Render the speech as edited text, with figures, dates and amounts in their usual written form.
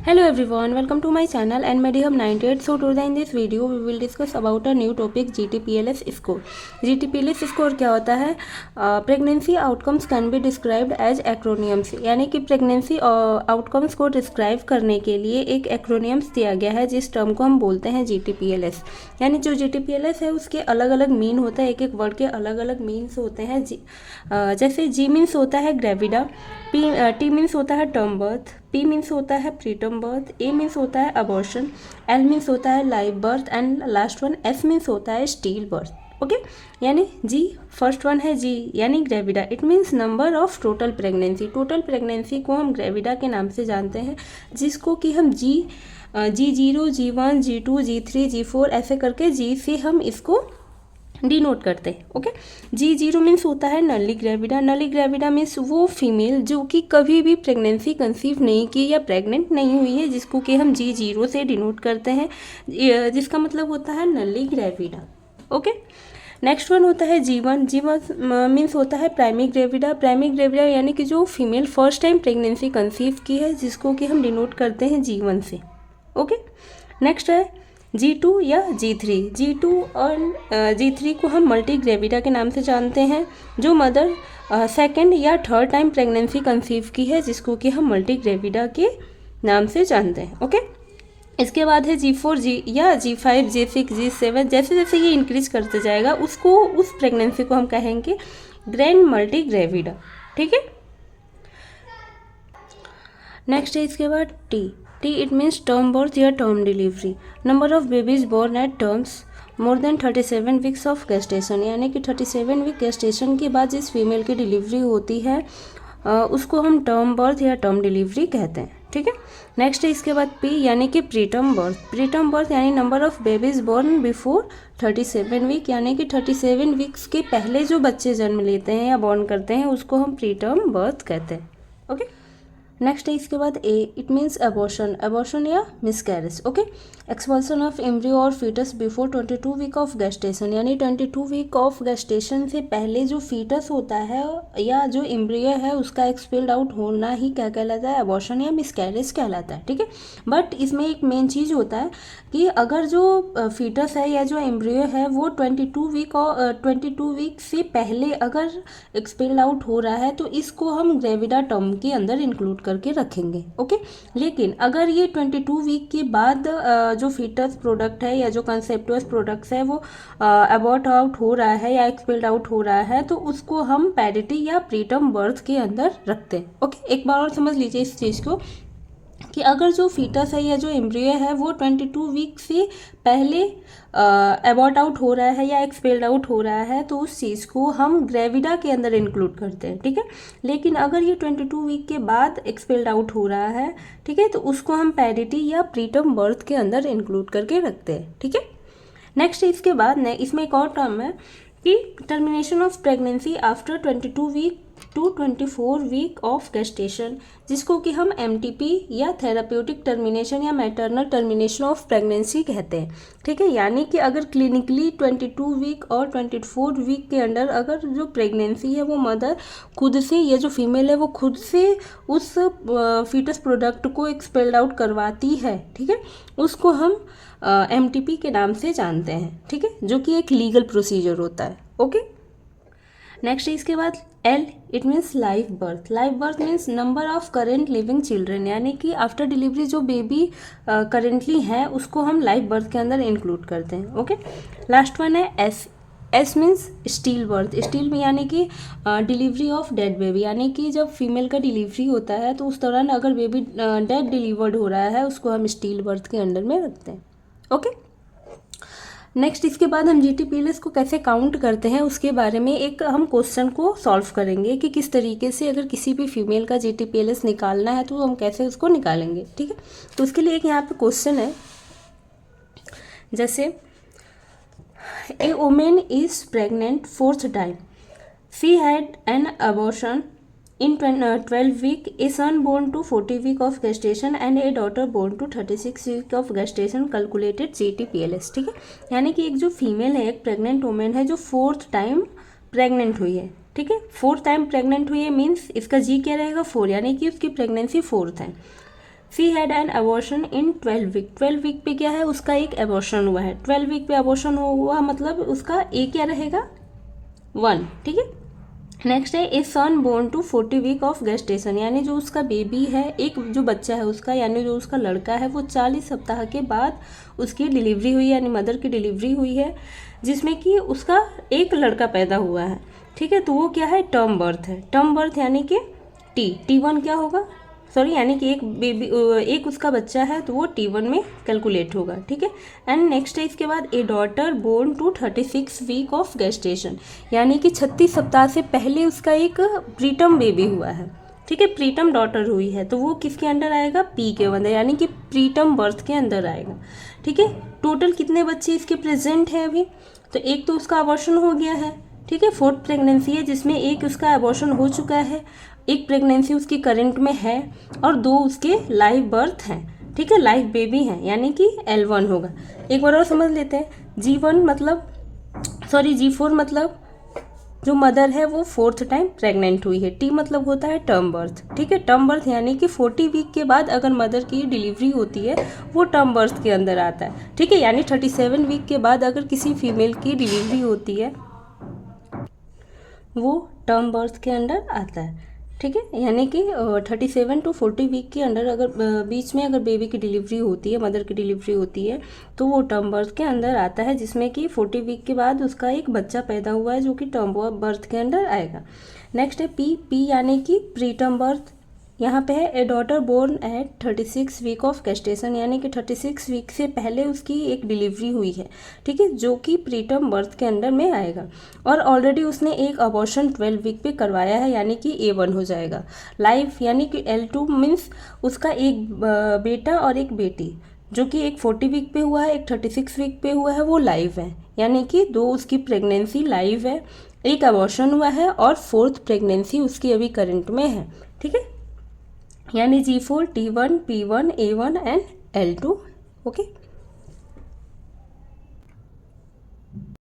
Hello everyone, welcome to my channel and Medihub 98. So today in this video we will discuss about a new topic GTPLS score. GTPLS score क्या होता है? Pregnancy outcomes can be described as acronyms, यानी कि pregnancy outcomes को describe करने के लिए एक एक्रोनियम्स दिया गया है जिस टर्म को हम बोलते हैं GTPLS। यानी जो GTPLS है उसके अलग अलग मीन होता है, एक एक वर्ड के अलग अलग मीन्स होते हैं। जैसे G मीन्स होता है ग्रेविडा, T मीन्स होता है टर्म बर्थ, P मीन्स होता है प्रीटर्म बर्थ, A मीन्स होता है अबॉर्शन, L मीन्स होता है live birth and last one S means होता है स्टील बर्थ। ओके, यानी G फर्स्ट वन है G यानी gravida, it means number of total pregnancy. Total pregnancy को हम ग्रेविडा के नाम से जानते हैं, जिसको कि हम G0, G1, G2, G3, G4 ऐसे करके G से हम इसको डिनोट करते हैं। ओके, G0 मीन्स होता है नली ग्रेविडा। नली ग्रेविडा मीन्स वो फीमेल जो कि कभी भी प्रेगनेंसी कंसीव नहीं की या प्रेग्नेंट नहीं हुई है, जिसको कि हम G0 से डिनोट करते हैं, जिसका मतलब होता है नली ग्रेविडा। ओके, नेक्स्ट वन होता है G1। G1 मीन्स होता है प्राइमरी ग्रेविडा। प्राइमरी ग्रेविडा यानी कि जो female first time pregnancy conceive की है, जिसको कि हम डिनोट करते हैं G1 से। ओके, नेक्स्ट है G2 या G3। G2 और G3 को हम मल्टी ग्रेविडा के नाम से जानते हैं, जो मदर सेकेंड या थर्ड टाइम प्रेगनेंसी कंसीव की है, जिसको कि हम मल्टी ग्रेविडा के नाम से जानते हैं। ओके, इसके बाद है G4 या G5, G6, G7, जैसे जैसे ये इंक्रीज करते जाएगा उस प्रेगनेंसी को हम कहेंगे ग्रैंड मल्टी ग्रेविडा। ठीक है, नेक्स्ट है इसके बाद T it means term birth या term delivery. Number of babies born at terms more than 37 weeks of gestation, यानी कि 37 वीक गेस्टेशन के बाद जिस फीमेल की डिलीवरी होती है उसको हम टर्म बर्थ या टर्म डिलीवरी कहते हैं। ठीक है, नेक्स्ट है इसके बाद P यानी कि प्रीटर्म बर्थ। प्रीटर्म बर्थ यानी number of babies born before 37 week, यानी कि 37 वीक्स के पहले जो बच्चे जन्म लेते हैं या बॉर्न करते हैं उसको हम प्रीटर्म बर्थ कहते हैं। ओके, नेक्स्ट है इसके बाद A इट मीन्स अबॉर्शन या miscarriage. Okay, expulsion of embryo और fetus before 22 week of gestation, यानी 22 वीक ऑफ गेस्टेशन से पहले जो फीटस होता है या जो एम्ब्रियो है उसका एक्सपेल्ड आउट होना ही क्या कहलाता है? अबॉर्शन या मिसकैरेज कहलाता है। ठीक है, बट इसमें एक मेन चीज़ होता है कि अगर जो फीटस है या जो एम्ब्रियो है वो 22 वीक से पहले अगर एक्सपेल्ड आउट हो रहा है तो इसको हम ग्रेविडा टर्म के अंदर इंक्लूड करके रखेंगे। ओके, लेकिन अगर ये 22 वीक के बाद जो फीटस प्रोडक्ट है या जो कंसेप्टुअस प्रोडक्ट्स है वो अबॉर्ट आउट हो रहा है या एक्सपेल्ड आउट हो रहा है तो उसको हम पैरिटी या प्रीटर्म बर्थ के अंदर रखते हैं। ओके, एक बार और समझ लीजिए इस चीज़ को कि अगर जो फीटस है या जो एम्ब्रियो है वो 22 वीक से पहले अबॉर्ट आउट हो रहा है या एक्सपेल्ड आउट हो रहा है तो उस चीज़ को हम ग्रेविडा के अंदर इंक्लूड करते हैं। ठीक है, लेकिन अगर ये 22 वीक के बाद एक्सपेल्ड आउट हो रहा है, ठीक है, तो उसको हम पैरिटी या प्रीटर्म बर्थ के अंदर इंक्लूड करके रखते हैं। ठीक है, नेक्स्ट इसके बाद इसमें एक और टर्म है कि termination of pregnancy after 22 week to 24 week of gestation, जिसको कि हम MTP या थेराप्यूटिक टर्मिनेशन या मैटरनल टर्मिनेशन ऑफ प्रेगनेंसी कहते हैं। ठीक है, यानी कि अगर क्लिनिकली 22 वीक और 24 वीक के अंदर अगर जो प्रेगनेंसी है वो मदर खुद से या जो फीमेल है वो खुद से उस फीटस प्रोडक्ट को एक्सपेल्ड आउट करवाती है, ठीक है, उसको हम MTP के नाम से जानते हैं। ठीक है, जो कि एक लीगल प्रोसीजर होता है। ओके, नेक्स्ट इसके बाद L it means live birth. Live birth means number of current living children, यानी कि आफ्टर डिलीवरी जो बेबी करेंटली है उसको हम लाइव बर्थ के अंदर इंक्लूड करते हैं। ओके, लास्ट वन है S means steel birth. Steel में यानी कि डिलीवरी ऑफ डेड बेबी, यानी कि जब फीमेल का डिलीवरी होता है तो उस दौरान अगर बेबी डेड डिलीवर्ड हो रहा है उसको हम स्टील बर्थ के अंडर में रखते हैं। ओके, नेक्स्ट इसके बाद हम GTPLS को कैसे काउंट करते हैं उसके बारे में एक हम क्वेश्चन को सॉल्व करेंगे कि किस तरीके से अगर किसी भी फीमेल का GTPLS निकालना है तो हम कैसे उसको निकालेंगे। ठीक है, तो उसके लिए एक यहाँ पे क्वेश्चन है, जैसे a women is pregnant 4th time, she had an abortion in 12 week, a son born to 40 week of gestation and a daughter born to 36 week of gestation, calculated GTPLS। ठीक है, यानी कि एक जो फीमेल है, एक प्रेग्नेंट वुमेन है जो 4th टाइम प्रेग्नेंट हुई है। ठीक है, 4th टाइम प्रेग्नेंट हुई है मीन्स इसका G क्या रहेगा? 4, यानी कि उसकी प्रेगनेंसी 4th है। She had an abortion in 12 week. 12 week पे क्या है, उसका एक अबॉर्शन हुआ है। 12 वीक पे अबॉर्शन हुआ मतलब उसका ए क्या रहेगा, 1, ठीक है। नेक्स्ट है a son born to 40 week of gestation, यानी जो उसका बेबी है, एक जो बच्चा है उसका, यानी जो उसका लड़का है, वो 40 सप्ताह के बाद उसकी डिलीवरी हुई, यानी मदर की डिलीवरी हुई है, जिसमें कि उसका एक लड़का पैदा हुआ है, ठीक है। तो वो क्या है, टर्म बर्थ है। टर्म बर्थ यानी कि T1 क्या होगा, सॉरी, यानी कि एक बेबी, एक उसका बच्चा है तो वो T1 में कैलकुलेट होगा, ठीक है। एंड नेक्स्ट है इसके बाद a daughter born to 36 week of gestation, यानी कि 36 सप्ताह से पहले उसका एक प्रीटर्म बेबी हुआ है, ठीक है, प्रीटर्म डॉटर हुई है, तो वो किसके अंडर आएगा, P के अंदर, यानी कि प्रीटर्म बर्थ के अंदर आएगा, ठीक है। टोटल कितने बच्चे इसके प्रेजेंट हैं अभी, तो एक तो उसका अबॉर्शन हो गया है, ठीक है, 4th प्रेगनेंसी है जिसमें एक उसका अबॉर्शन हो चुका है, एक प्रेगनेंसी उसकी करंट में है, और 2 उसके लाइव बर्थ हैं, ठीक है, लाइव बेबी हैं, यानी कि L1 होगा। एक बार और समझ लेते हैं, G1 मतलब, सॉरी, G4 मतलब जो मदर है वो 4th टाइम प्रेग्नेंट हुई है। T मतलब होता है टर्म बर्थ, ठीक है। टर्म बर्थ यानी कि 40 वीक के बाद अगर मदर की डिलीवरी होती है वो टर्म बर्थ के अंदर आता है, ठीक है, यानी 37 वीक के बाद अगर किसी फीमेल की डिलीवरी होती है वो टर्म बर्थ के अंडर आता है, ठीक है। यानी कि 37 to 40 वीक के अंडर अगर बीच में अगर बेबी की डिलीवरी होती है, मदर की डिलीवरी होती है, तो वो टर्म बर्थ के अंदर आता है, जिसमें कि 40 वीक के बाद उसका एक बच्चा पैदा हुआ है जो कि टर्म बर्थ के अंडर आएगा। नेक्स्ट है पी यानी कि प्री टर्म बर्थ। यहाँ पे है a daughter born at 36 week of gestation, यानी कि 36 वीक से पहले उसकी एक डिलीवरी हुई है, ठीक है, जो कि प्रीटर्म बर्थ के अंडर में आएगा, और ऑलरेडी उसने एक अबॉर्शन 12 वीक पे करवाया है, यानी कि A1 हो जाएगा। लाइफ यानी कि L2 मीन्स उसका एक बेटा और एक बेटी, जो कि एक 40 वीक पे हुआ है, एक 36 वीक पे हुआ है, वो लाइव है, यानी कि 2 उसकी प्रेगनेंसी लाइव है, एक अबॉर्शन हुआ है, और 4th प्रेगनेंसी उसकी अभी करंट में है, ठीक है, यानी G4, T1, P1, A1 and L2, okay.